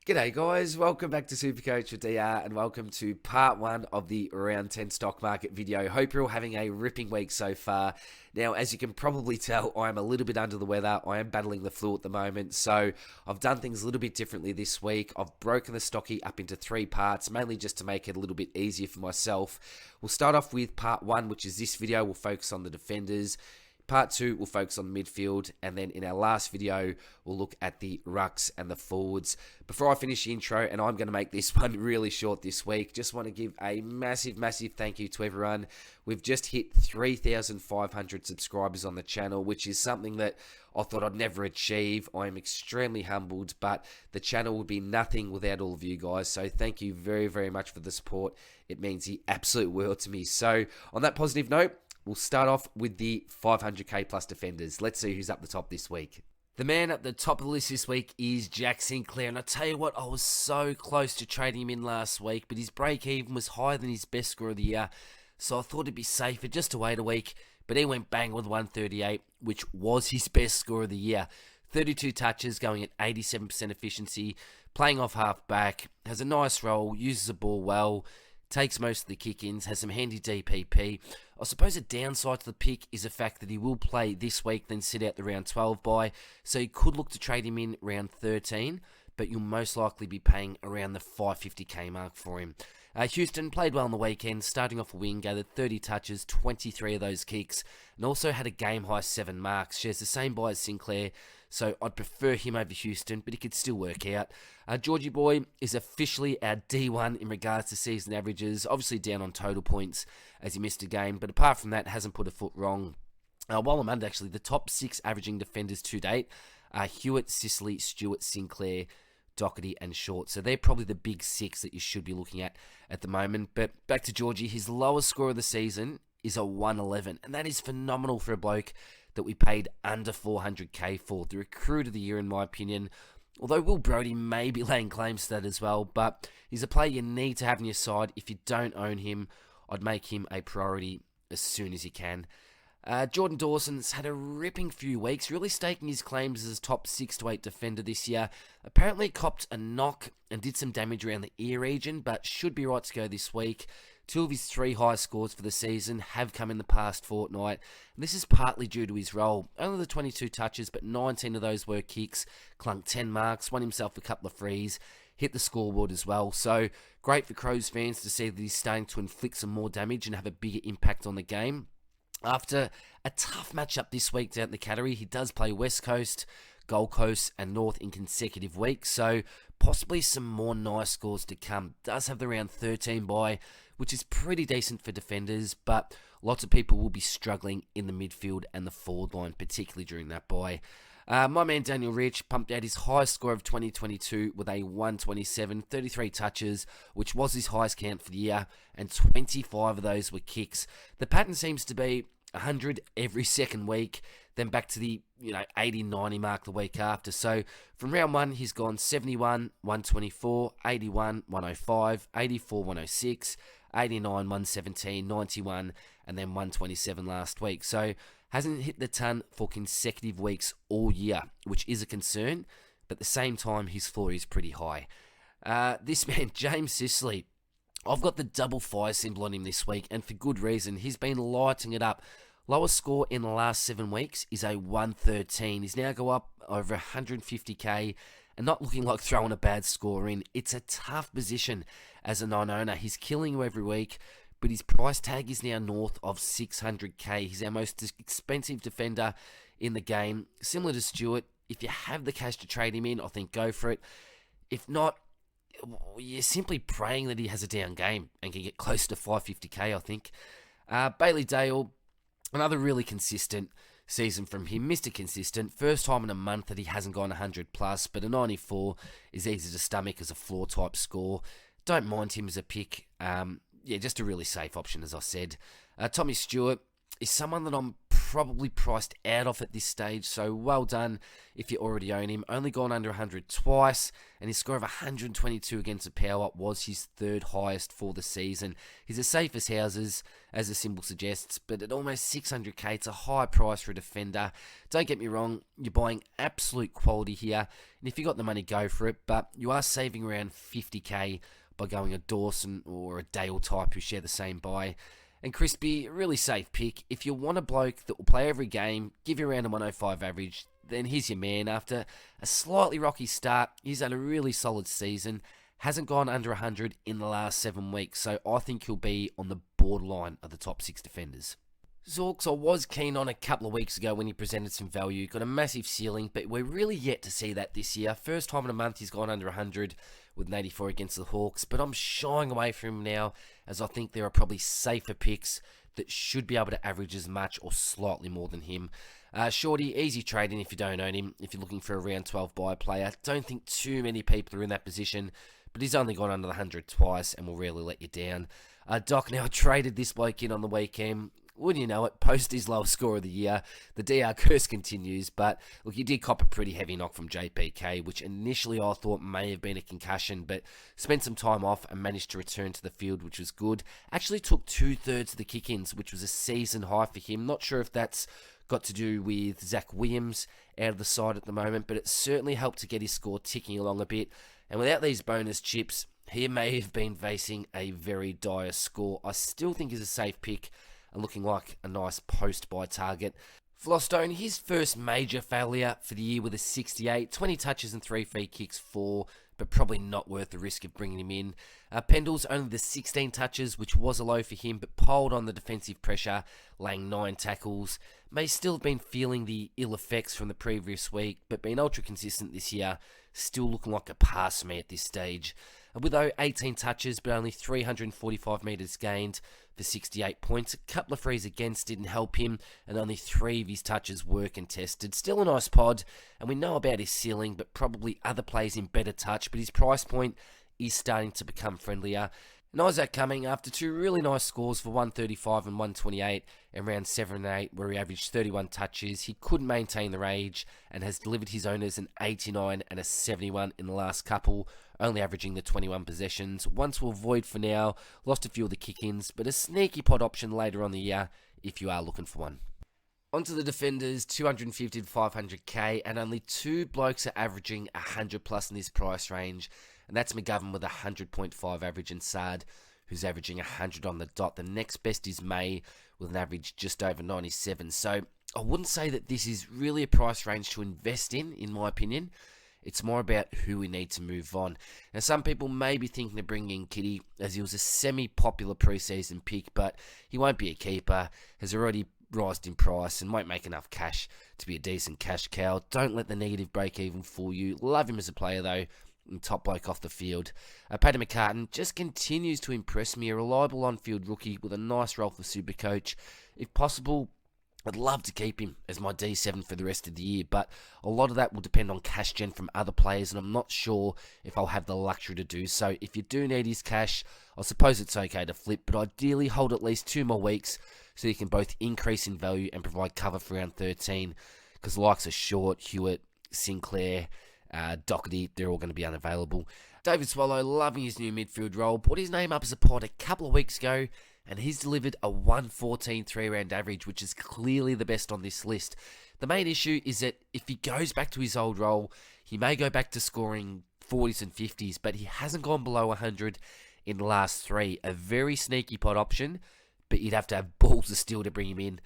G'day guys, welcome back to SuperCoach with DR and welcome to part 1 of the Round 10 stock market video. Hope you're all having a ripping week so far. Now, as you can probably tell, I'm a little bit under the weather. I am battling the flu at the moment, so I've done things a little bit differently this week. I've broken the stocky up into 3 parts, mainly just to make it a little bit easier for myself. We'll start off with part 1, which is this video. We'll focus on the defenders. Part 2, we'll focus on the midfield, and then in our last video, we'll look at the rucks and the forwards. Before I finish the intro, and I'm going to make this one really short this week, just want to give a massive thank you to everyone. We've just hit 3,500 subscribers on the channel, which is something that I thought I'd never achieve. I'm extremely humbled, but the channel would be nothing without all of you guys, so thank you very much for the support. It means the absolute world to me. So, on that positive note, we'll start off with the 500k plus defenders. Let's see who's up the top this week. The man at the top of the list this week is Jack Sinclair, and I tell you what, I was so close to trading him in last week, but his break-even was higher than his best score of the year, so I thought it'd be safer just to wait a week, but he went bang with 138, which was his best score of the year. 32 touches, going at 87% efficiency, playing off half-back, has a nice role, uses the ball well, takes most of the kick-ins, has some handy DPP. I suppose a downside to the pick is the fact that he will play this week, then sit out the round 12 bye, so you could look to trade him in round 13, but you'll most likely be paying around the 550k mark for him. Houston played well on the weekend, starting off a wing, gathered 30 touches, 23 of those kicks, and also had a game-high 7 marks. Shares the same bye as Sinclair, so I'd prefer him over Houston, but he could still work out. Georgie Boy is officially our D1 in regards to season averages, obviously down on total points as he missed a game, but apart from that, hasn't put a foot wrong. While I'm under, actually, the top 6 averaging defenders to date are Hewitt, Sicily, Stewart, Sinclair, Doherty and Short. So they're probably the big 6 that you should be looking at the moment. But back to Georgie, his lowest score of the season is a 111, and that is phenomenal for a bloke that we paid under 400k for. The recruit of the year, in my opinion. Although Will Brodie may be laying claims to that as well, but he's a player you need to have on your side. If you don't own him, I'd make him a priority as soon as you can. Jordan Dawson's had a ripping few weeks, really staking his claims as a top 6 to 8 defender this year. Apparently copped a knock and did some damage around the ear region, but should be right to go this week. 2 of his 3 highest scores for the season have come in the past fortnight, and this is partly due to his role. Only the 22 touches, but 19 of those were kicks, clunked 10 marks, won himself a couple of frees, hit the scoreboard as well. So great for Crows fans to see that he's starting to inflict some more damage and have a bigger impact on the game. After a tough matchup this week down in the category, he does play West Coast, Gold Coast and North in consecutive weeks, so possibly some more nice scores to come. Does have the round 13 bye, which is pretty decent for defenders, but lots of people will be struggling in the midfield and the forward line, particularly during that bye. My man Daniel Rich pumped out his highest score of 2022 with a 127, 33 touches, which was his highest count for the year, and 25 of those were kicks. The pattern seems to be 100 every second week, then back to the 80, 90 mark the week after. So from round 1, he's gone 71, 124, 81, 105, 84, 106, 89, 117, 91, and then 127 last week. So hasn't hit the ton for consecutive weeks all year, which is a concern, but at the same time, his floor is pretty high. This man, James Sicily, I've got the double fire symbol on him this week, and for good reason. He's been lighting it up. Lowest score in the last 7 weeks is a 113. He's now go up over 150k and not looking like throwing a bad score in. It's a tough position as a non-owner. He's killing you every week, but his price tag is now north of 600k. He's our most expensive defender in the game. Similar to Stewart, if you have the cash to trade him in, I think go for it. If not, you're simply praying that he has a down game and can get close to 550k, I think. Bailey Dale, another really consistent season from him. Mr. Consistent. First time in a month that he hasn't gone 100 plus, but a 94 is easy to stomach as a floor type score. Don't mind him as a pick. Just a really safe option, as I said. Tommy Stewart is someone that I'm probably priced out of at this stage, so well done if you already own him. Only gone under 100 twice, and his score of 122 against the power was his third highest for the season. He's as safe as houses, as the symbol suggests, but at almost 600k, it's a high price for a defender. Don't get me wrong, you're buying absolute quality here, and if you got the money, go for it, but you are saving around 50k by going a Dawson or a Dale type who share the same buy. And Crispy, really safe pick. If you want a bloke that will play every game, give you around a 105 average, then here's your man. After a slightly rocky start, he's had a really solid season. Hasn't gone under 100 in the last 7 weeks, so I think he'll be on the borderline of the top 6 defenders. Zorks, I was keen on a couple of weeks ago when he presented some value. Got a massive ceiling, but we're really yet to see that this year. First time in a month he's gone under 100 with an 84 against the Hawks, but I'm shying away from him now as I think there are probably safer picks that should be able to average as much or slightly more than him. Shorty, easy trading if you don't own him. If you're looking for a round 12 buy player, don't think too many people are in that position, but he's only gone under the 100 twice and will rarely let you down. Doc, now I traded this bloke in on the weekend. Wouldn't you know it, post his lowest score of the year. The DR curse continues, but look, he did cop a pretty heavy knock from JPK, which initially I thought may have been a concussion, but spent some time off and managed to return to the field, which was good. Actually took 2/3 of the kick-ins, which was a season high for him. Not sure if that's got to do with Zach Williams out of the side at the moment, but it certainly helped to get his score ticking along a bit. And without these bonus chips, he may have been facing a very dire score. I still think he's a safe pick, and looking like a nice post-buy target. Flostone, his first major failure for the year with a 68, 20 touches and 3 free kicks, 4, but probably not worth the risk of bringing him in. Pendle's only the 16 touches, which was a low for him, but piled on the defensive pressure, laying 9 tackles. May still have been feeling the ill effects from the previous week, but been ultra consistent this year, still looking like a pass me at this stage. With 18 touches, but only 345 metres gained for 68 points. A couple of frees against didn't help him, and only 3 of his touches were contested. Still a nice pod, and we know about his ceiling, but probably other players in better touch, but his price point is starting to become friendlier. And Isaac Cumming, after 2 really nice scores for 135 and 128 in round 7 and 8, where he averaged 31 touches, he couldn't maintain the rage and has delivered his owners an 89 and a 71 in the last couple, only averaging the 21 possessions. One to avoid for now, lost a few of the kick-ins, but a sneaky pod option later on the year if you are looking for one. Onto the defenders, 250 to 500k, and only 2 blokes are averaging 100 plus in this price range, and that's McGovern with a 100.5 average and Saad, who's averaging 100 on the dot. The next best is May with an average just over 97. So I wouldn't say that this is really a price range to invest in my opinion. It's more about who we need to move on. Now, some people may be thinking of bringing in Kitty, as he was a semi-popular preseason pick, but he won't be a keeper, has already rised in price and won't make enough cash to be a decent cash cow. Don't let the negative break even fool you. Love him as a player though, and top bloke off the field. Paddy McCartan just continues to impress me. A reliable on-field rookie with a nice role for SuperCoach. If possible, I'd love to keep him as my D7 for the rest of the year, but a lot of that will depend on cash gen from other players, and I'm not sure if I'll have the luxury to do so. If you do need his cash, I suppose it's okay to flip, but ideally hold at least 2 more weeks so you can both increase in value and provide cover for round 13, because the likes of Short, Hewitt, Sinclair, Doherty, they're all going to be unavailable. David Swallow, loving his new midfield role, put his name up as a pod a couple of weeks ago, and he's delivered a 114 3-round average, which is clearly the best on this list. The main issue is that if he goes back to his old role, he may go back to scoring 40s and 50s, but he hasn't gone below 100 in the last 3. A very sneaky pod option, but you'd have to have balls of steel to bring him in.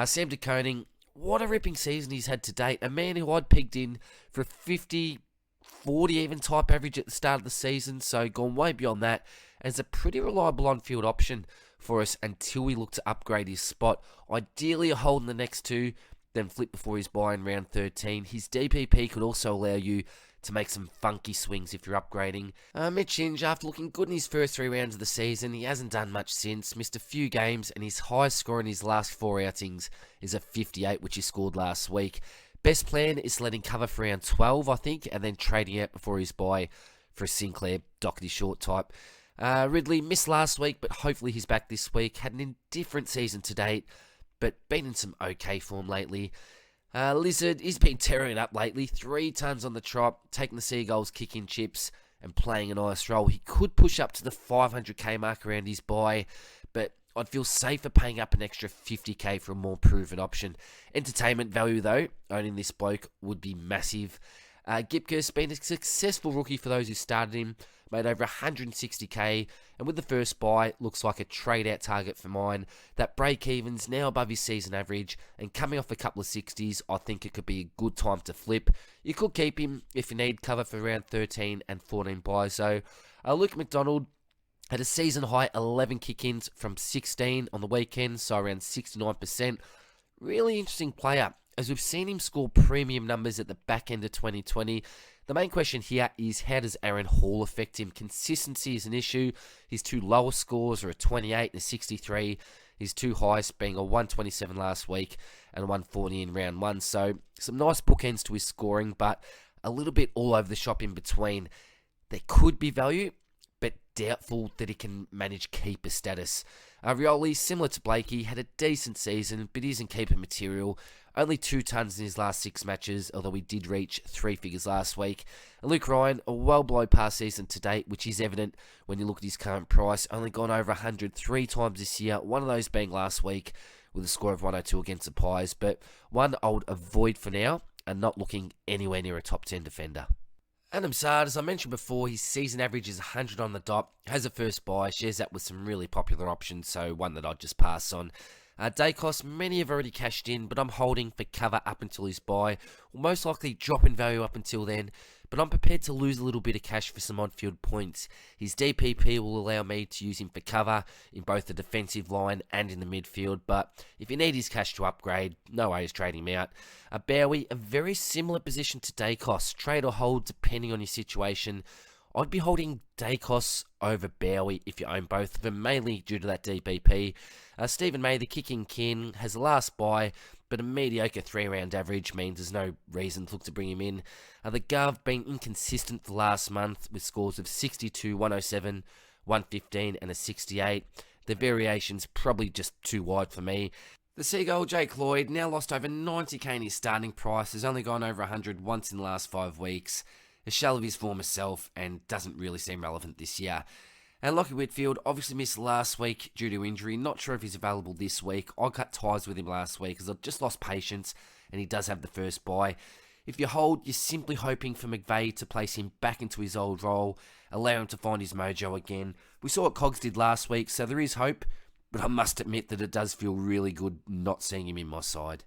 Sam de Koning, what a ripping season he's had to date. A man who I'd pegged in for a 50, 40 even type average at the start of the season, so gone way beyond that, as a pretty reliable on-field option for us until we look to upgrade his spot. Ideally a hold in the next 2, then flip before his buy in round 13. His DPP could also allow you to make some funky swings if you're upgrading. Mitch Hinge, after looking good in his first 3 rounds of the season, he hasn't done much since, missed a few games, and his highest score in his last 4 outings is a 58, which he scored last week. Best plan is letting cover for round 12, I think, and then trading out before his buy for a Sinclair, Doherty short type. Ridley missed last week, but hopefully he's back this week. Had an indifferent season to date, but been in some okay form lately. Lizard, he's been tearing it up lately. 3 tons on the trot, taking the Seagulls kicking chips and playing a nice role. He could push up to the 500k mark around his buy, but I'd feel safer paying up an extra 50k for a more proven option. Entertainment value, though, owning this bloke would be massive. Gipka's been a successful rookie for those who started him, made over 160k, and with the first buy, looks like a trade-out target for mine. That break-even's now above his season average, and coming off a couple of 60s, I think it could be a good time to flip. You could keep him if you need cover for around 13 and 14 buys, though. Luke McDonald had a season-high 11 kick-ins from 16 on the weekend, so around 69%. Really interesting player, as we've seen him score premium numbers at the back end of 2020. The main question here is, how does Aaron Hall affect him? Consistency is an issue. His 2 lowest scores are a 28 and a 63. His 2 highest being a 127 last week and a 140 in round 1. So some nice bookends to his scoring, but a little bit all over the shop in between. There could be value, but doubtful that he can manage keeper status. Rioli, similar to Blakey, had a decent season, but isn't keeper material. Only 2 tons in his last 6 matches, although he did reach 3 figures last week. And Luke Ryan, a well below par season to date, which is evident when you look at his current price. Only gone over 100 3 times this year, one of those being last week with a score of 102 against the Pies. But one I would avoid for now, and not looking anywhere near a top 10 defender. Adam Sard, as I mentioned before, his season average is 100 on the dot, has a first buy, shares that with some really popular options, so one that I'd just pass on. Dacos, many have already cashed in, but I'm holding for cover up until his buy. Will most likely drop in value up until then, but I'm prepared to lose a little bit of cash for some on-field points. His DPP will allow me to use him for cover in both the defensive line and in the midfield, but if you need his cash to upgrade, no way is trading him out. Bowie, a very similar position to Dacos, trade or hold depending on your situation. I'd be holding Dacos over Bowie if you own both of them, mainly due to that DPP. Stephen May, the kicking kin, has the last buy, but a mediocre 3-round average means there's no reason to look to bring him in. The Gov been inconsistent for the last month with scores of 62, 107, 115 and a 68. The variation's probably just too wide for me. The Seagull, Jake Lloyd, now lost over 90k in his starting price, has only gone over 100 once in the last 5 weeks. A shell of his former self and doesn't really seem relevant this year. And Lockie Whitfield obviously missed last week due to injury. Not sure if he's available this week. I cut ties with him last week because I just lost patience and he does have the first buy. If you hold, you're simply hoping for McVeigh to place him back into his old role, allow him to find his mojo again. We saw what Cogs did last week, so there is hope, but I must admit that it does feel really good not seeing him in my side.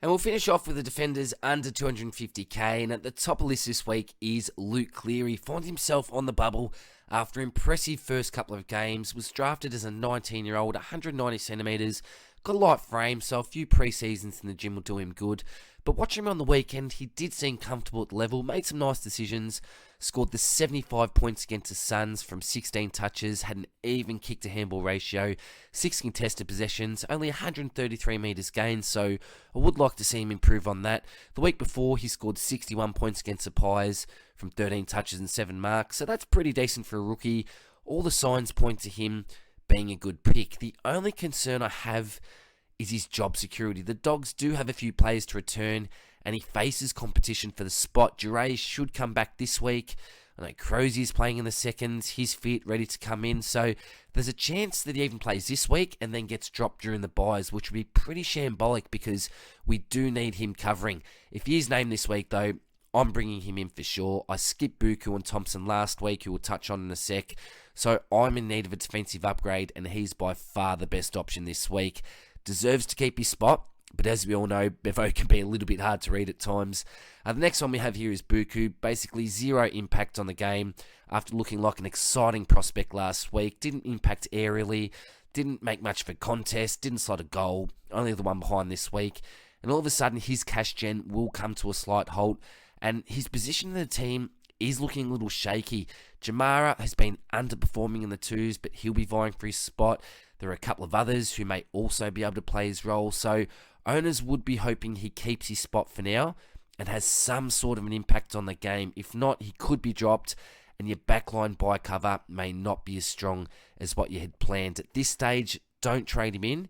And we'll finish off with the defenders under 250k, and at the top of the list this week is Luke Cleary. Finds himself on the bubble after impressive first couple of games, was drafted as a 19-year-old, 190 centimetres, got a light frame, so a few pre-seasons in the gym will do him good. But watching him on the weekend, he did seem comfortable at the level, made some nice decisions, scored the 75 points against the Suns from 16 touches, had an even kick-to-handball ratio, 6 contested possessions, only 133 metres gained, so I would like to see him improve on that. The week before, he scored 61 points against the Pies from 13 touches and 7 marks, so that's pretty decent for a rookie. All the signs point to him being a good pick. The only concern I have is his job security. The Dogs do have a few players to return, and he faces competition for the spot. Duray should come back this week. I know Crozier's playing in the seconds. He's fit, ready to come in. So there's a chance that he even plays this week and then gets dropped during the buys, which would be pretty shambolic because we do need him covering. If he is named this week, though, I'm bringing him in for sure. I skipped Buku and Thompson last week, who we'll touch on in a sec. So I'm in need of a defensive upgrade, and he's by far the best option this week. Deserves to keep his spot, but as we all know, Bevo can be a little bit hard to read at times. The next one we have here is Buku. Basically zero impact on the game after looking like an exciting prospect last week. Didn't impact aerially, didn't make much for contest, didn't slot a goal, only the one behind this week. And all of a sudden, his cash gen will come to a slight halt, and his position in the team is looking a little shaky. Jamara has been underperforming in the twos, but he'll be vying for his spot. There are a couple of others who may also be able to play his role, so owners would be hoping he keeps his spot for now and has some sort of an impact on the game. If not, he could be dropped, and your backline buy cover may not be as strong as what you had planned. At this stage, don't trade him in,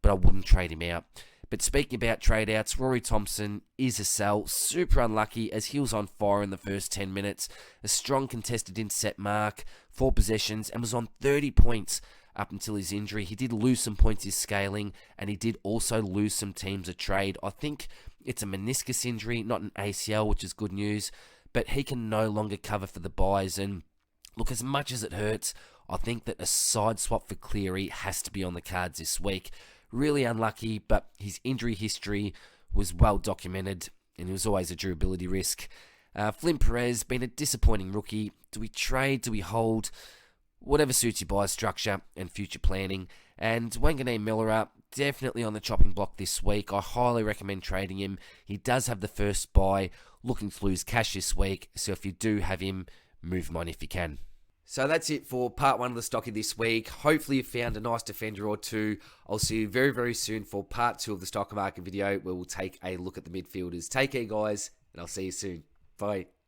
but I wouldn't trade him out. But speaking about trade outs, Rory Thompson is a sell. Super unlucky as he was on fire in the first 10 minutes. A strong contested intercept mark, 4 possessions, and was on 30 points up until his injury. He did lose some points his scaling, and he did also lose some teams a trade. I think it's a meniscus injury, not an ACL, which is good news, but he can no longer cover for the buys. And look, as much as it hurts, I think that a side swap for Cleary has to be on the cards this week. Really unlucky, but his injury history was well documented, and it was always a durability risk. Flynn Perez, been a disappointing rookie. Do we trade? Do we hold? Whatever suits your buy structure and future planning. And Wanganeen Miller, definitely on the chopping block this week. I highly recommend trading him. He does have the first buy, looking to lose cash this week, so if you do have him, move him on if you can. So that's it for part 1 of the Stocky this week. Hopefully you found a nice defender or two. I'll see you very, very soon for part 2 of the stock market video, where we'll take a look at the midfielders. Take care, guys, and I'll see you soon. Bye.